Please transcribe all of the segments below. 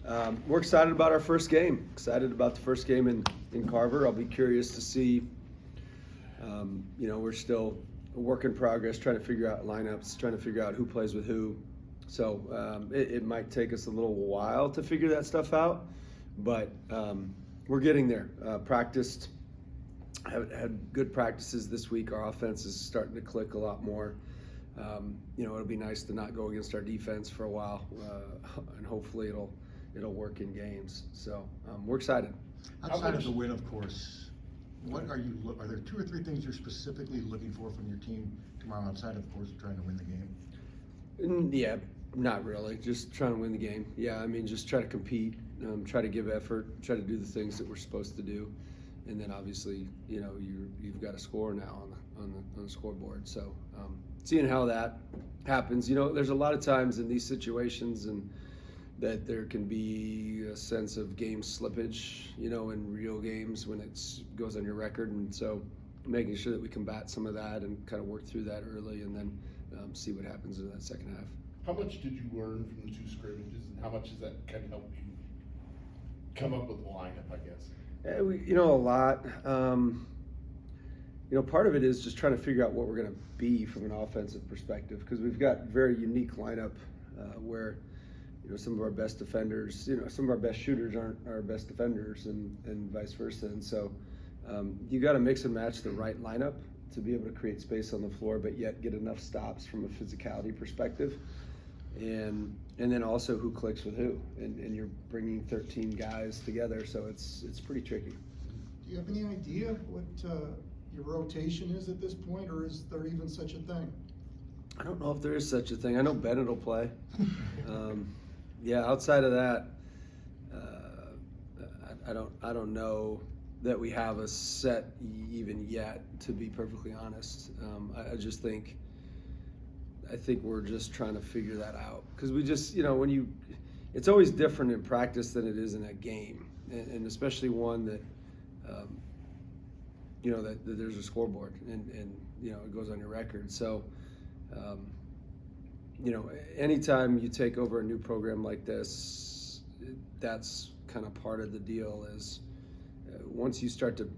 We're excited about our first game. Excited about the first game in Carver. I'll be curious to see. We're still a work in progress, trying to figure out lineups, trying to figure out who plays with who. So it might take us a little while to figure that stuff out, but we're getting there. Practiced, had good practices this week. Our offense is starting to click a lot more. It'll be nice to not go against our defense for a while, and hopefully it'll work in games. So we're excited. Outside of the win, of course, are there 2 or 3 things you're specifically looking for from your team tomorrow outside of course trying to win the game? Yeah, not really. Just trying to win the game. Yeah, I mean, just try to compete, try to give effort, try to do the things that we're supposed to do, and then obviously, you've got a score now on the scoreboard. So seeing how that happens, there's a lot of times in these situations and that there can be a sense of game slippage, in real games when it goes on your record, and so making sure that we combat some of that and kind of work through that early, and then see what happens in that second half. How much did you learn from the 2 scrimmages, and how much does that kind of help you come up with the lineup, I guess? A lot. Part of it is just trying to figure out what we're going to be from an offensive perspective, because we've got very unique lineup where some of our best defenders, some of our best shooters aren't our best defenders, and vice versa. And so you got to mix and match the right lineup to be able to create space on the floor, but yet get enough stops from a physicality perspective. And then also who clicks with who, and you're bringing 13 guys together, so it's pretty tricky. Do you have any idea what your rotation is at this point, or is there even such a thing? I don't know if there is such a thing. I know Bennett will play. Outside of that, I don't know that we have a set even yet, to be perfectly honest. I just think we're just trying to figure that out, because we just, it's always different in practice than it is in a game, and especially one that, that there's a scoreboard and it goes on your record. So, anytime you take over a new program like this, that's kind of part of the deal is once you start to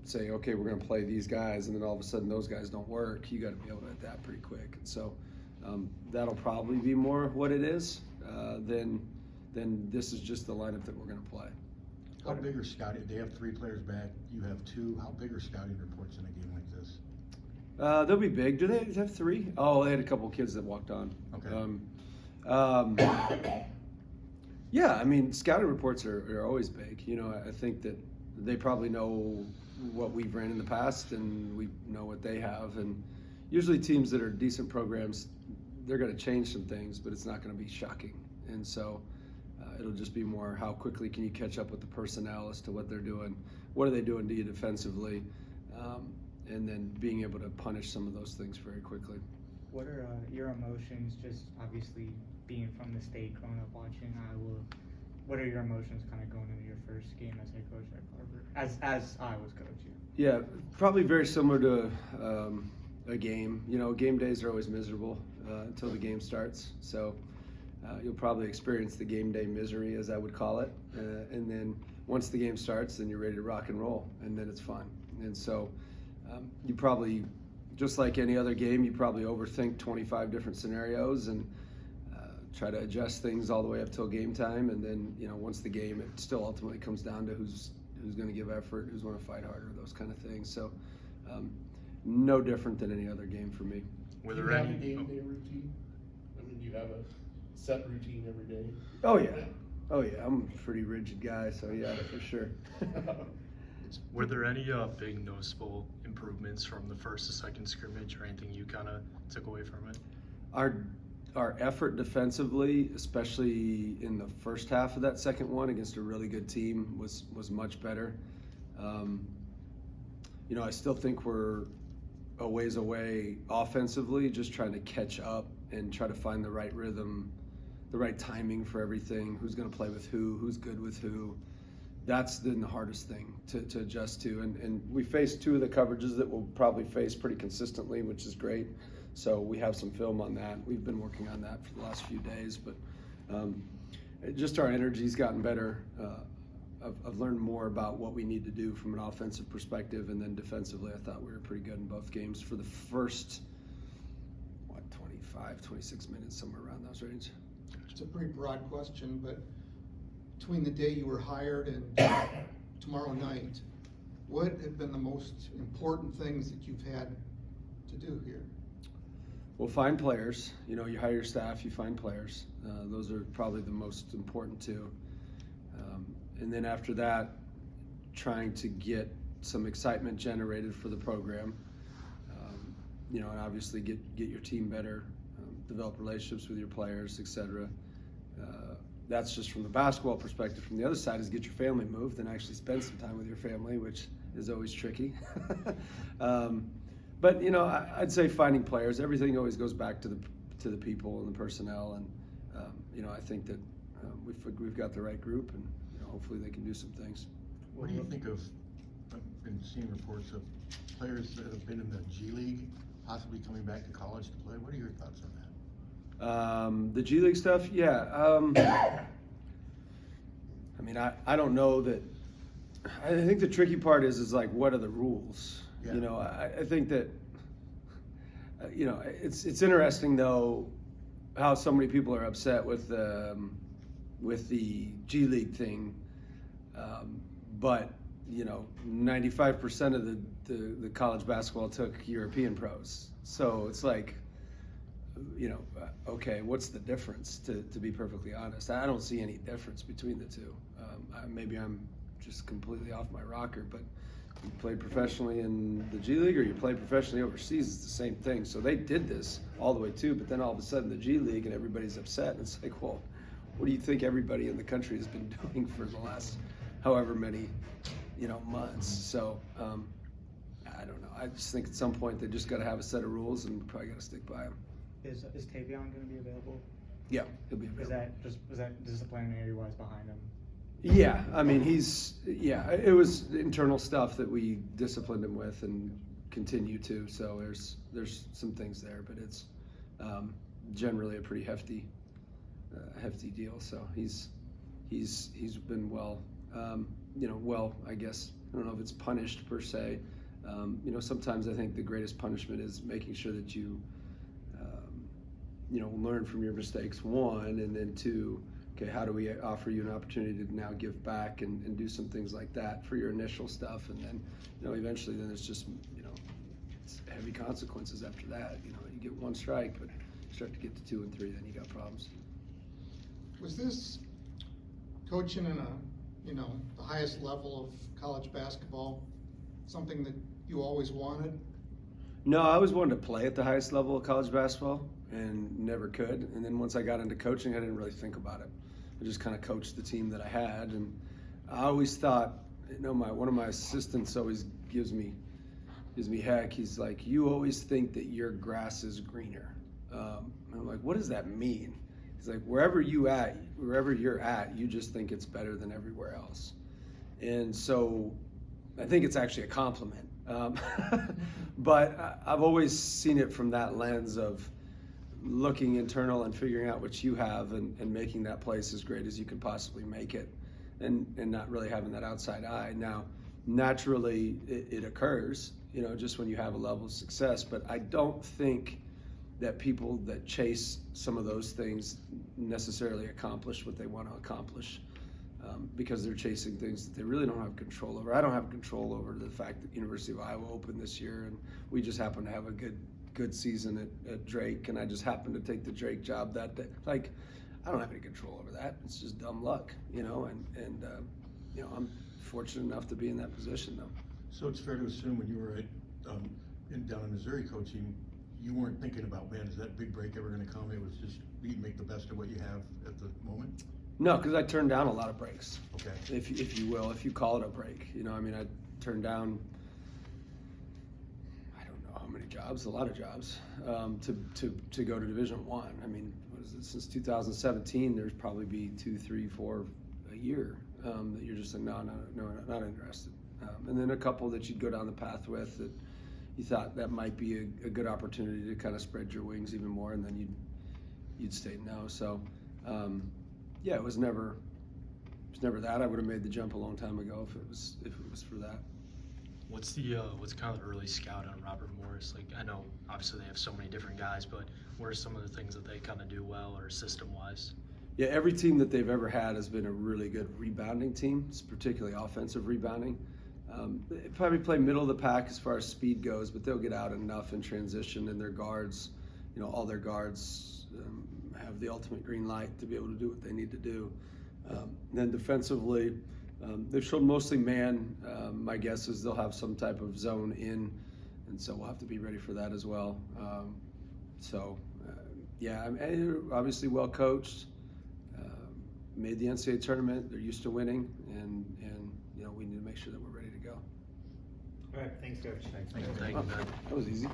say, okay, we're going to play these guys, and then all of a sudden those guys don't work, you got to be able to adapt pretty quick. And so that'll probably be more what it is than this is just the lineup that we're going to play. How big are scouting? They have 3 players back. You have 2. How big are scouting reports in a game like this? They'll be big. Do they have 3? Oh, they had a couple of kids that walked on. Okay. Yeah, I mean, scouting reports are always big. I think that they probably know what we've ran in the past, and we know what they have. And usually teams that are decent programs, they're going to change some things, but it's not going to be shocking. And so it'll just be more how quickly can you catch up with the personnel as to what they're doing, what are they doing to you defensively, and then being able to punish some of those things very quickly. What are your emotions, just obviously being from the state, growing up watching Iowa? What are your emotions kind of going into your first game as head coach at Carver, as Iowa's coach? Yeah, probably very similar to a game. Game days are always miserable until the game starts. So you'll probably experience the game day misery, as I would call it. And then once the game starts, then you're ready to rock and roll, and then it's fun. And so you probably, just like any other game, you probably overthink 25 different scenarios and try to adjust things all the way up till game time. And then, once the game, it still ultimately comes down to who's going to give effort, who's going to fight harder, those kind of things. So no different than any other game for me. Were there any game day routine? I mean, do you have a set routine every day? Oh yeah, I'm a pretty rigid guy, so yeah, for sure. Were there any big noticeable improvements from the first to second scrimmage, or anything you kind of took away from it? Our effort defensively, especially in the first half of that second one against a really good team, was much better. I still think we're a ways away offensively, just trying to catch up and try to find the right rhythm, the right timing for everything, who's going to play with who's good with who. That's been the hardest thing to adjust to. And we faced 2 of the coverages that we'll probably face pretty consistently, which is great. So we have some film on that. We've been working on that for the last few days. But just our energy's gotten better. I've learned more about what we need to do from an offensive perspective, and then defensively, I thought we were pretty good in both games for the first, 25, 26 minutes, somewhere around those range. It's a pretty broad question, but between the day you were hired and tomorrow night, what have been the most important things that you've had to do here? Well, find players. You know, you hire your staff, you find players. Those are probably the most important two. And then after that, trying to get some excitement generated for the program. You know, and obviously get your team better, develop relationships with your players, etc. That's just from the basketball perspective. From the other side is get your family moved and actually spend some time with your family, which is always tricky. But you know, I'd say finding players. Everything always goes back to the people and the personnel, and you know, I think that we've got the right group, and you know, hopefully they can do some things. What do you think of, I've been seeing reports of players that have been in the G League possibly coming back to college to play? What are your thoughts on that? The G League stuff, yeah. I mean, I don't know that. I think the tricky part is like, what are the rules? Yeah. You know, I think that, you know, it's interesting though how so many people are upset with the G League thing, but you know, 95% of the college basketball took European pros, so it's like, you know, okay, what's the difference? To be perfectly honest, I don't see any difference between the two. Maybe I'm just completely off my rocker, but you played professionally in the G League or you played professionally overseas, it's the same thing. So they did this all the way too, but then all of a sudden the G League and everybody's upset, and it's like, well, what do you think everybody in the country has been doing for the last however many, you know, months? So I don't know. I just think at some point they just got to have a set of rules, and we probably got to stick by them. Is Tavion going to be available? Yeah, he'll be available. Was that disciplinary wise behind him? Yeah, I mean, it was internal stuff that we disciplined him with and continue to. So there's some things there, but it's generally a pretty hefty deal. So he's been well, you know, well, I guess, I don't know if it's punished per se. You know, sometimes I think the greatest punishment is making sure that you know, learn from your mistakes, one, and then two, okay, how do we offer you an opportunity to now give back and do some things like that for your initial stuff, and then, you know, eventually then it's just, you know, it's heavy consequences after that. You know, you get one strike, but you start to get to 2 and 3, then you got problems. Was this coaching in the highest level of college basketball something that you always wanted? No, I always wanted to play at the highest level of college basketball and never could. And then once I got into coaching, I didn't really think about it. I just kind of coached the team that I had, and I always thought, you know, one of my assistants always gives me heck. He's like, you always think that your grass is greener. And I'm like, what does that mean? He's like, wherever you're at, you just think it's better than everywhere else. And so I think it's actually a compliment. But I've always seen it from that lens of looking internal and figuring out what you have and making that place as great as you can possibly make it, and not really having that outside eye. Now, naturally, it occurs, you know, just when you have a level of success, but I don't think that people that chase some of those things necessarily accomplish what they want to accomplish, because they're chasing things that they really don't have control over. I don't have control over the fact that University of Iowa opened this year, and we just happen to have a good season at Drake, and I just happened to take the Drake job that day. Like, I don't have any control over that. It's just dumb luck, you know, and you know, I'm fortunate enough to be in that position though. So it's fair to assume when you were down in Missouri coaching, you weren't thinking about, man, is that big break ever going to come? It was just, you make the best of what you have at the moment? No, because I turned down a lot of breaks. Okay. If you will, if you call it a break, you know, I mean, I turned down, I don't know how many jobs, a lot of jobs, to go to Division I. I mean, what is it, since 2017, there's probably be 2, 3, 4 a year that you're just like, no, not interested. And then a couple that you'd go down the path with that you thought that might be a good opportunity to kind of spread your wings even more, and then you'd state no. So, Yeah, it was never that. I would have made the jump a long time ago if it was for that. What's kind of the early scout on Robert Morris? Like, I know obviously they have so many different guys, but what are some of the things that they kind of do well or system wise? Yeah, every team that they've ever had has been a really good rebounding team, particularly offensive rebounding. They probably play middle of the pack as far as speed goes, but they'll get out enough in transition, and their guards, all their guards have the ultimate green light to be able to do what they need to do. Then defensively, they've shown mostly man. My guess is they'll have some type of zone in, and so we'll have to be ready for that as well. Yeah, they're obviously well coached. Made the NCAA tournament. They're used to winning, and we need to make sure that we're ready to go. All right, thanks, Coach. Thank you, Ben. That was easy.